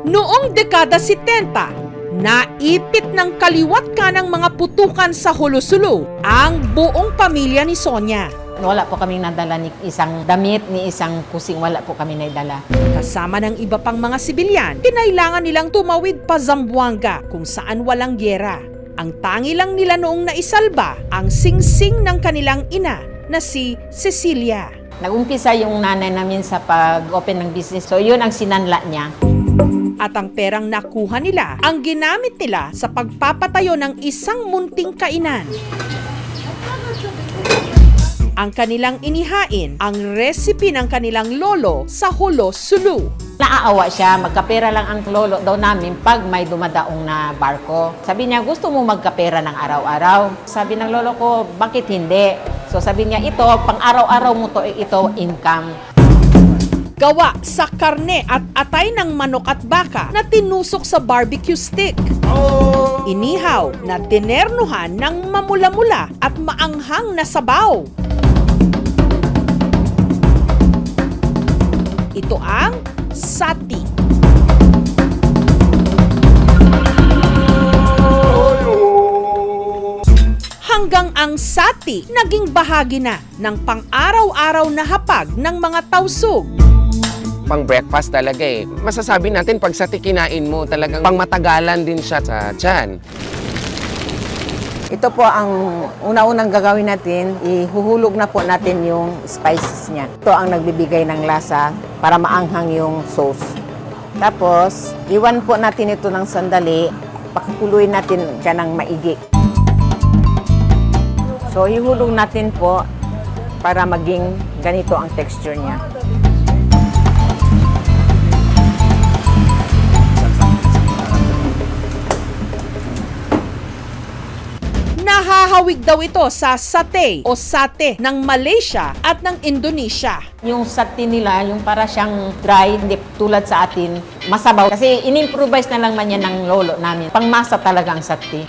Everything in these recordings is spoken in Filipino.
Noong dekada 70, naipit ng kaliwat kanang mga putukan sa Hulo-Sulu ang buong pamilya ni Sonia. Wala po kaming nadala ni isang damit, ni isang kusing, wala po kami naidala. Kasama ng iba pang mga sibilyan, kinailangan nilang tumawid pa Zamboanga kung saan walang gyera. Ang tangi lang nila noong naisalba ang singsing ng kanilang ina na si Cecilia. Nag-umpisa yung nanay namin sa pag-open ng business. So yun ang sinanla niya. At ang perang nakuha nila, ang ginamit nila sa pagpapatayo ng isang munting kainan. Ang kanilang inihain, ang recipe ng kanilang lolo sa Hulo-Sulu. Naaawa siya, magkapera lang ang lolo daw namin pag may dumadaong na barko. Sabi niya, gusto mo magkapera ng araw-araw? Sabi ng lolo ko, bakit hindi? So sabi niya, ito, pang araw-araw mo to, ito income. Gawa sa karne at atay ng manok at baka na tinusok sa barbecue stick. Inihaw na dinernuhan ng mamula-mula at maanghang na sabaw. Ito ang sati. Hanggang ang sati naging bahagi na ng pang-araw-araw na hapag ng mga tausug. Pang breakfast talaga eh. Masasabi natin pag sati kinain mo, talagang pang matagalan din siya sa tiyan. Ito po ang una-unang gagawin natin, ihuhulog na po natin yung spices niya. Ito ang nagbibigay ng lasa para maanghang yung sauce. Tapos, iwan po natin ito ng sandali, pakikuluin natin siya ng maigi. So, ihulog natin po para maging ganito ang texture niya. Nahahawig daw ito sa satay o sate ng Malaysia at ng Indonesia. Yung sati nila, yung para siyang dry, hindi tulad sa atin, masabaw. Kasi in-improvise na lang man yan ng lolo namin. Pangmasa talaga ang sati.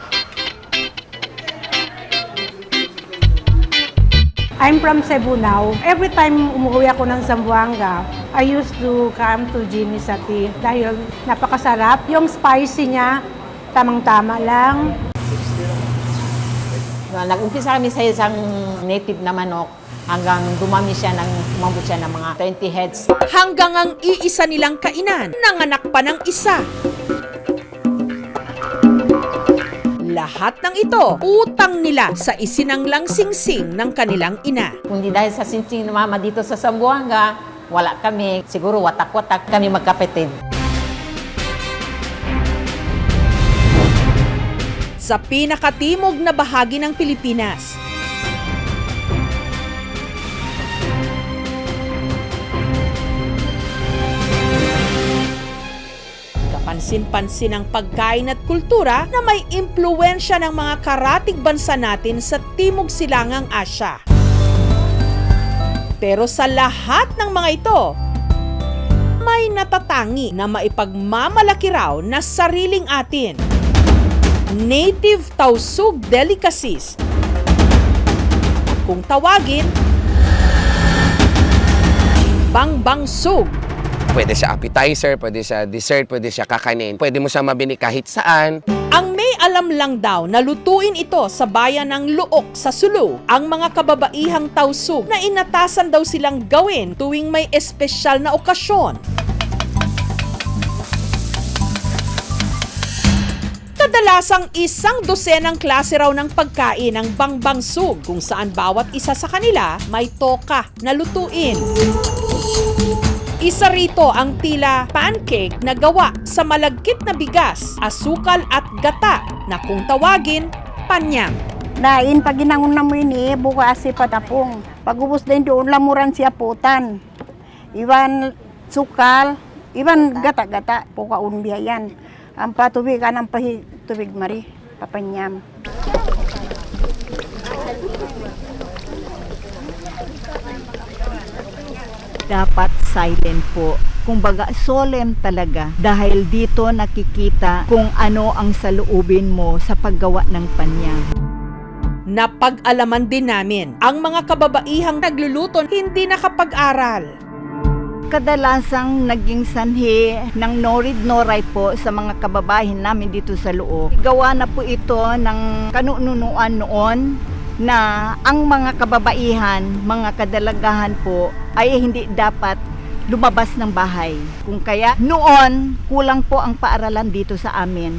I'm from Cebu now. Every time umuwi ako ng Zamboanga, I used to come to Jimmy Sati dahil napakasarap. Yung spicy niya, tamang-tama lang. Nag-umpisa kami sa isang native na manok hanggang dumami siya umabot siya ng mga 20 heads. Hanggang ang iisa nilang kainan, nanganak pa ng isa. Lahat ng ito, utang nila sa isinanglang singsing ng kanilang ina. Kundi dahil sa sinsing ni mama dito sa Zamboanga, wala kami. Siguro watak-watak kami magkapatid. Sa pinakatimog na bahagi ng Pilipinas, kapansin-pansin ang pagkain at kultura na may impluwensya ng mga karatig bansa natin sa Timog Silangang Asya. Pero sa lahat ng mga ito, may natatangi na maipagmamalaki raw na sariling atin. Native Tausug Delicacies. Kung tawagin, Bangbangsug. Pwede siya appetizer, pwede siya dessert, pwede siya kakanin. Pwede mo siya mabili kahit saan. Ang may alam lang daw na lutuin ito sa bayan ng Luok sa Sulu, ang mga kababaihang Tausug na inatasan daw silang gawin tuwing may espesyal na okasyon. Kadalasang 100 klase raw ng pagkain ang bangbangsug kung saan bawat isa sa kanila may toka na lutuin. Isa rito ang tila pancake na gawa sa malagkit na bigas, asukal at gata na kung tawagin, panyam. Dain, pag ginangon na mo ini, bukas si patapong. Pag-ubos din doon, lamuran siya putan. Iwan sukal, iwan gata-gata, pukaun biyayan. Ang patubig, anang tubig mari, papanyam. Dapat silent po. Kumbaga, solemn talaga. Dahil dito nakikita kung ano ang saloobin mo sa paggawa ng panyam. Napag-alaman din namin ang mga kababaihang nagluluto hindi nakapag-aral. kadalasang naging sanhi ng no read no write po sa mga kababayan namin dito sa loob. Gawa na po ito ng kanunuan noon na ang mga kababaihan, mga kadalagahan po ay hindi dapat lumabas ng bahay. Kung kaya noon, kulang po ang paaralan dito sa amin.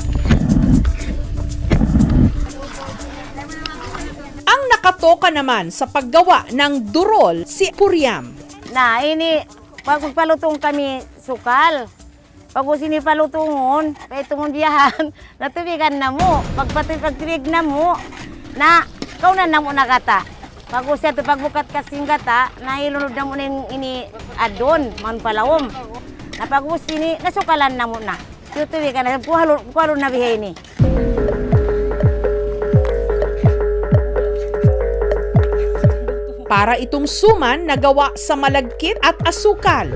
Ang nakatoka naman sa paggawa ng durol si Puryam. Na ini pag palutong kami sukal. Pag sini palutungon, kay tungon biyahan, natubigan na mo. Pagtibig na mo, na kau na mo nakata. Pag siya to pagbukat kasing gata, nailunod na mo ning ini adon man palawom. Na pag sini nasukalan na mo na. Tutubigan na kuhalo na bihay ni. Para itong suman na gawa sa malagkit at asukal.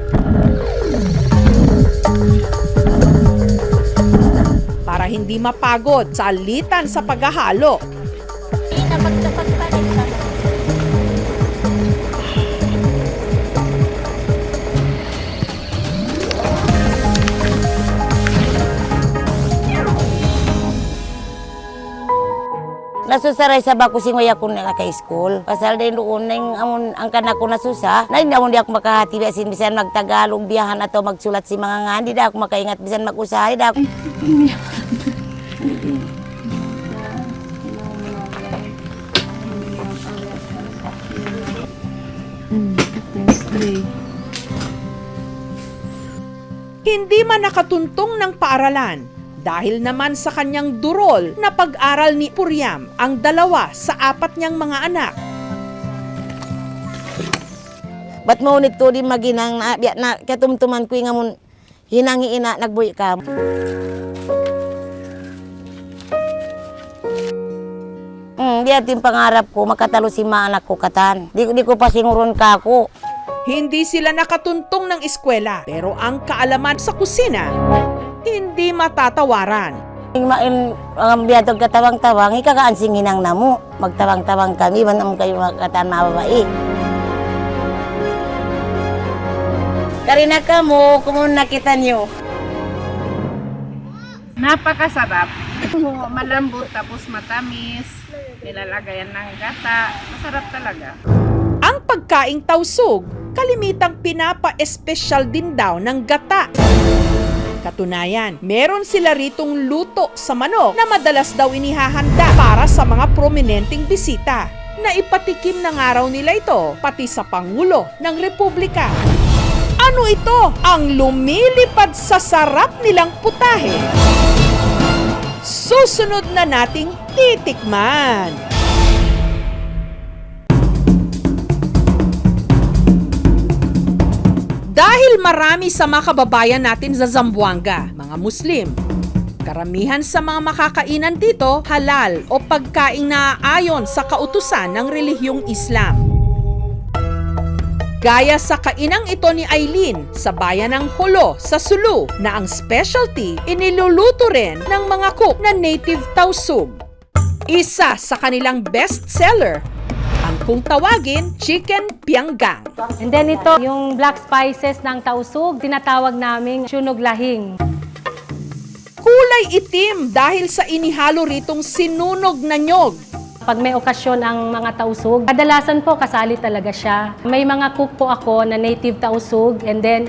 Para hindi mapagod sa alitan sa paghahalo. Nasusaray sa bako singoy ako na ka-school. Pasal din doon ang kanak ko nasusa. Na hindi ako makahati bisan bisan magtagalog biyahan ato magsulat si mga nga. Hindi da ako makaingat bisan mag-usahay da ako. Hindi man nakatuntong ng paaralan dahil naman sa kanyang durol na pag-aral ni Puryam ang 2 sa 4 niyang mga anak. Ba't mo ulit to di maginang na katumtuman ko nga mun hinangi ina nagbuy ka. Di ating pangarap ko makatalo si mga anak ko katan. Di ko pa singuron ka ako. Hindi sila nakatuntong ng eskwela pero ang kaalaman sa kusina hindi matatawaran. Ang biyatog katawang-tawang, ikakaansing hinang namo. Magtawang-tawang kami, manam kayo makatan mababae. Karina ka mo, kung nakita niyo. Napakasarap. Malambot tapos matamis. Nilalagayan ng gata. Masarap talaga. Ang pagkaing tausog, kalimitang pinapa-espesyal din daw ng gata. Katunayan, meron sila ritong luto sa manok na madalas daw inihahanda para sa mga prominenteng bisita. Naipatikim ng araw nila ito, pati sa Pangulo ng Republika. Ano ito? Ang lumilipad sa sarap nilang putahe. Susunod na nating titikman. Dahil marami sa mga kababayan natin sa Zamboanga, mga Muslim, karamihan sa mga makakainan dito halal o pagkaing naaayon sa kautusan ng relihiyong Islam. Gaya sa kainang ito ni Aileen sa bayan ng Jolo sa Sulu na ang specialty iniluluto rin ng mga cook na native tausug. Isa sa kanilang best seller ang kung tawagin chicken pianggang. And then ito, yung black spices ng tausug, tinatawag naming sunog lahing. Kulay itim dahil sa inihalo ritong sinunog na nyog. Pag may okasyon ang mga tausug, kadalasan po kasali talaga siya. May mga cook po ako na native tausug and then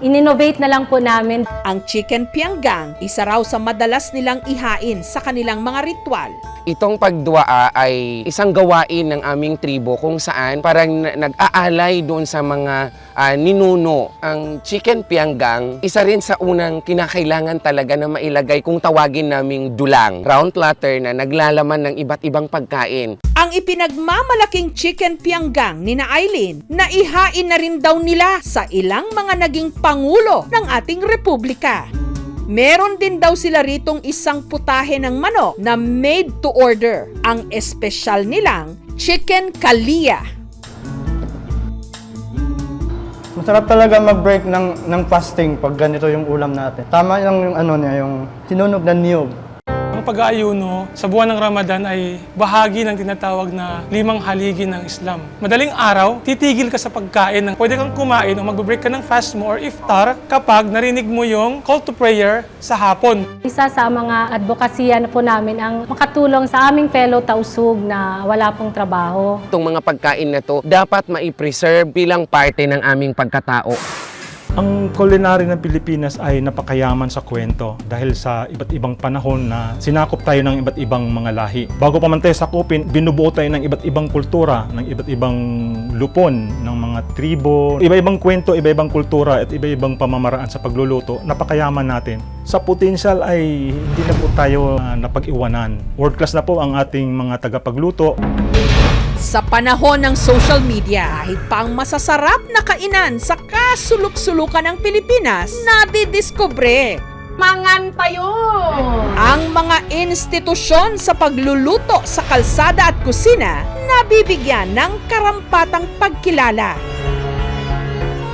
in-innovate na lang po namin. Ang chicken pianggang, isa raw sa madalas nilang ihain sa kanilang mga ritual. Itong pagduaa ay isang gawain ng aming tribo kung saan parang nag-aalay doon sa mga ninuno. Ang chicken pianggang, isa rin sa unang kinakailangan talaga na mailagay kung tawagin naming dulang. Round platter na naglalaman ng iba't ibang pagkain. Ang ipinagmamalaking chicken pianggang ni na Aileen na ihain na rin daw nila sa ilang mga naging pangulo ng ating republika. Meron din daw sila ritong isang putahe ng manok na made to order. Ang espesyal nilang chicken kalia. Masarap talaga mag-break ng fasting pag ganito yung ulam natin. Tama lang yung yung sinunog na niyog. Ang pag-aayuno sa buwan ng Ramadan ay bahagi ng tinatawag na 5 haligi ng Islam. Madaling araw, titigil ka sa pagkain. Pwede kang kumain o mag-break ka ng fast mo or iftar kapag narinig mo yung call to prayer sa hapon. Isa sa mga advokasya na po namin ang makatulong sa aming fellow tausug na wala pong trabaho. Itong mga pagkain na to dapat mai-preserve bilang parte ng aming pagkatao. Ang culinary ng Pilipinas ay napakayaman sa kwento dahil sa iba't ibang panahon na sinakop tayo ng iba't ibang mga lahi. Bago pa man tayo sakupin, binubuo tayo ng iba't ibang kultura, ng iba't ibang lupon, ng mga tribo, iba-ibang kwento, iba-ibang kultura at iba-ibang pamamaraan sa pagluluto. Napakayaman natin. Sa potential ay hindi na po tayo napag-iwanan. World class na po ang ating mga tagapagluto. Sa panahon ng social media, kahit pa ang masasarap na kainan sa kasulok-sulukan ng Pilipinas, nadidiskubre. Mangan tayo! Ang mga institusyon sa pagluluto sa kalsada at kusina, nabibigyan ng karampatang pagkilala.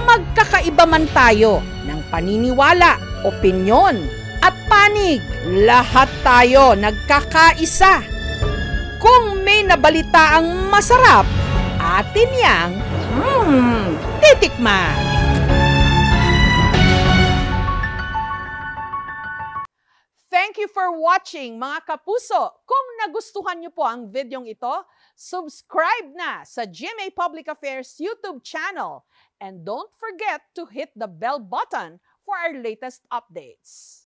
Magkakaiba man tayo ng paniniwala, opinyon, at panig, lahat tayo nagkakaisa. Kung may nabalita ang masarap, atin yang titikman. Thank you for watching, mga kapuso. Kung nagustuhan niyo po ang videong ito, subscribe na sa GMA Public Affairs YouTube channel. And don't forget to hit the bell button for our latest updates.